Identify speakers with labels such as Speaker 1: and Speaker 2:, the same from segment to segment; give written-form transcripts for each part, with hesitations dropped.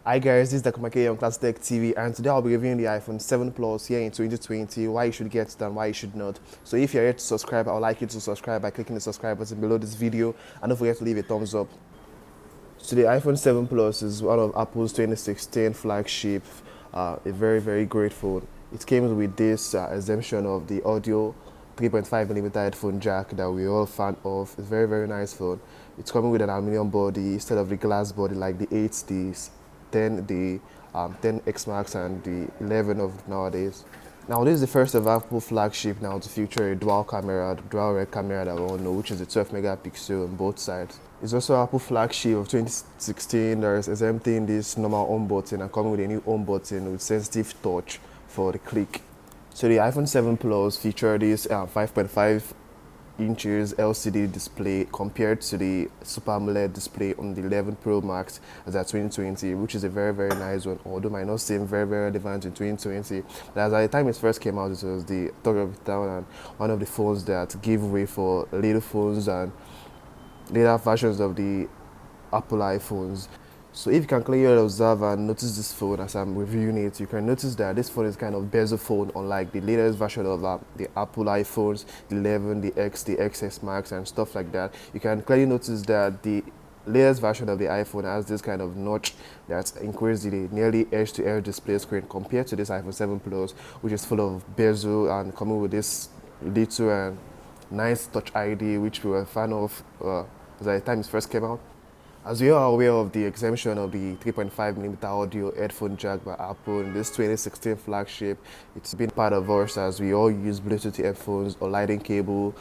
Speaker 1: Hi guys, this is Dr. Makey on Classic Tech TV, and today I'll be reviewing the iPhone 7 Plus here in 2020, why you should get it and why you should not. So if you're here to subscribe, I would like you to subscribe by clicking the subscribe button below this video, and don't forget to leave a thumbs up. So the iPhone 7 Plus is one of Apple's 2016 flagship, a very great phone. It came with this exemption of the audio 3.5mm headphone jack that we're all fan of. It's a very nice phone. It's coming with an aluminum body instead of the glass body like the 8, the 10, the 10X Max and the 11 of nowadays. Now this is the first of Apple flagship now to feature a dual rear camera that we all know, which is a 12 megapixel on both sides. It's also Apple flagship of 2016 that is exempting this normal home button and coming with a new home button with sensitive touch for the click. So the iPhone 7 Plus featured this 5.5 inches LCD display compared to the Super AMOLED display on the 11 Pro Max as at 2020, which is a very nice one, although might not seem very relevant in 2020. But as at the time it first came out, it was the talk of the town and one of the phones that gave way for little phones and later versions of the Apple iPhones. So if you can clearly observe and notice this phone as I'm reviewing it, you can notice that this phone is kind of bezel phone, unlike the latest version of the Apple iPhones, the 11, the X, the XS Max and stuff like that. You can clearly notice that the latest version of the iPhone has this kind of notch that increases the nearly edge-to-edge display screen compared to this iPhone 7 Plus, which is full of bezel and coming with this little and nice Touch ID, which we were a fan of as at the time it first came out. As we are aware of the exemption of the 3.5mm audio headphone jack by Apple in this 2016 flagship, it's been part of us as we all use Bluetooth headphones or lightning cable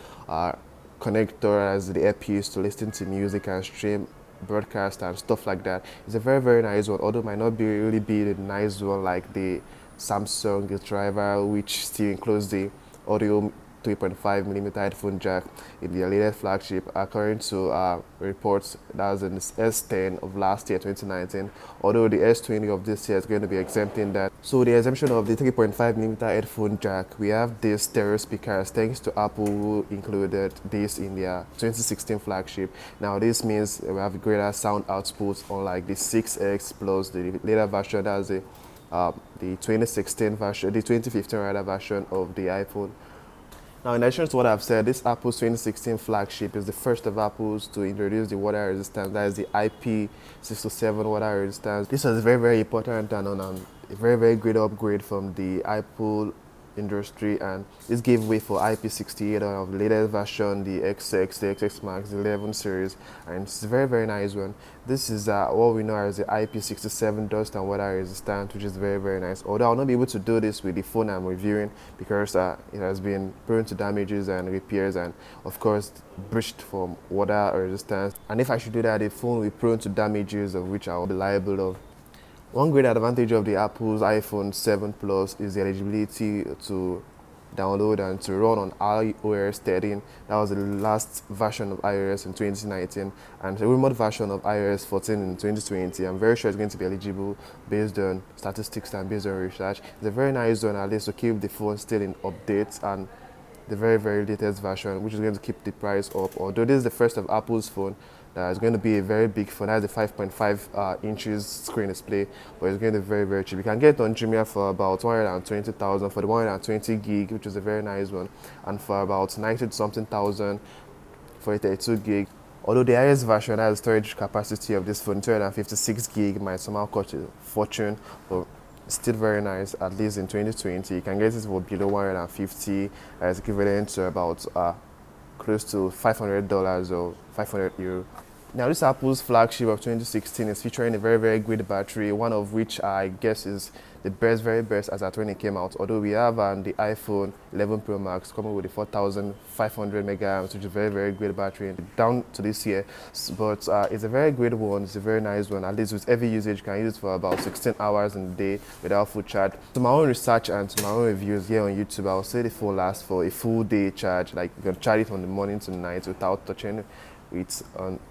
Speaker 1: connector as the earpiece to listen to music and stream broadcast and stuff like that. It's a very nice one, although it might not really be the nice one like the Samsung driver, which still includes the audio 3.5mm headphone jack in the latest flagship, according to reports that was in the S10 of last year, 2019, although the S20 of this year is going to be exempting that. So the exemption of the 3.5mm headphone jack, we have these stereo speakers thanks to Apple, who included this in their 2016 flagship. Now this means we have greater sound output unlike the 6X plus the later version, that's the 2016 version, the 2015 rather version of the iPhone. Now, in addition to what I've said, this Apple's 2016 flagship is the first of Apple's to introduce the water resistance, that is the IP67 water resistance. This was very important and a very great upgrade from the Apple industry, and this gave way for IP68 of the latest version, the XX, the XX Max, the 11 series, and it's a very nice one. This is what we know as the IP67 dust and water resistant, which is very nice. Although I'll not be able to do this with the phone I'm reviewing because it has been prone to damages and repairs and of course breached from water resistance. And if I should do that, the phone will be prone to damages of which I'll be liable of. One great advantage of the Apple's iPhone 7 Plus is the eligibility to download and to run on iOS 13. That was the last version of iOS in 2019 and the remote version of iOS 14 in 2020. I'm very sure it's going to be eligible based on statistics and based on research. It's a very nice one at least to keep the phone still in updates and the very latest version, which is going to keep the price up. Although this is the first of Apple's phone that is going to be a very big phone. That's a 5.5 inches screen display, but it's going to be very cheap. You can get it on Jumia for about 120,000 for the 120 gig, which is a very nice one, and for about 90 something thousand for a 32 gig. Although the highest version has storage capacity of this phone, 256 gig, might somehow cost a fortune, but still very nice, at least in 2020. You can get it for below 150, as equivalent to about close to $500 or 500 euro. Now this Apple's flagship of 2016 is featuring a very great battery, one of which I guess is the very best as at when it came out. Although we have the iPhone 11 Pro Max coming with a 4500 milliamps, which is a very great battery down to this year, but it's a very great one. It's a very nice one. At least with heavy usage, you can use it for about 16 hours in a day without full charge. To my own research and to my own reviews here on YouTube, I would say the phone lasts for a full day charge. Like you can charge it from the morning to the night without touching it's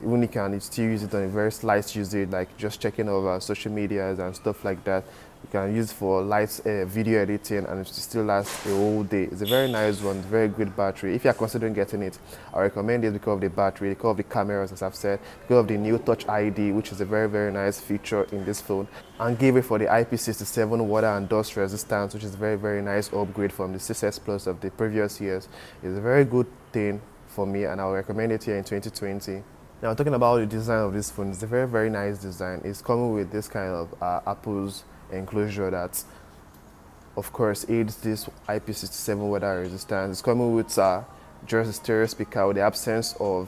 Speaker 1: even you can still use it on a very slight usage, like just checking over social medias and stuff like that. You can use it for light video editing, and it still lasts a whole day. It's a very nice one, very good battery. If you are considering getting it, I recommend it because of the battery, because of the cameras, as I've said, because of the new Touch ID, which is a very nice feature in this phone, and give it for the IP67 water and dust resistance, which is a very nice upgrade from the 6S Plus of the previous years. It's a very good thing for me, and I will recommend it here in 2020. Now, talking about the design of this phone, it's a very nice design. It's coming with this kind of Apple's enclosure that, of course, aids this IP67 weather resistance. It's coming with just a stereo speaker with the absence of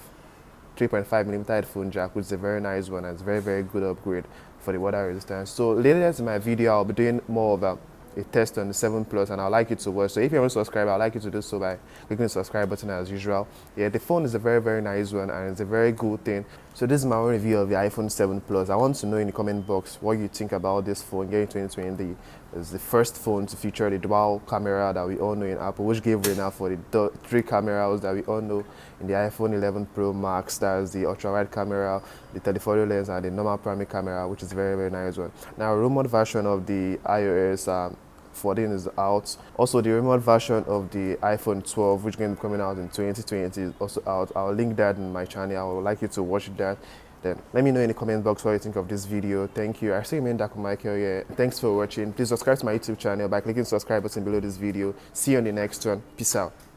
Speaker 1: 3.5mm headphone jack, which is a very nice one, and it's a very good upgrade for the water resistance. So later in my video, I'll be doing more of a test on the 7 Plus, and I'd like you to watch. So if you haven't subscribed, I'd like you to do so by clicking the subscribe button as usual. Yeah, the phone is a very nice one, and it's a very good thing. So this is my own review of the iPhone 7 Plus. I want to know in the comment box what you think about this phone here in 2020. It's the first phone to feature the dual camera that we all know in Apple, which gave way now for the 3 cameras that we all know in the iPhone 11 Pro Max. That's the ultra-wide camera, the telephoto lens, and the normal primary camera, which is a very nice one. Now, a rumored version of the iOS 14 is out. Also, the remote version of the iPhone 12, which is going to be coming out in 2020, is also out. I'll link that in my channel. I would like you to watch that. Then let me know in the comment box what you think of this video. Thank you. I say my name is Michael here. Thanks for watching. Please subscribe to my YouTube channel by clicking the subscribe button below this video. See you on the next one. Peace out.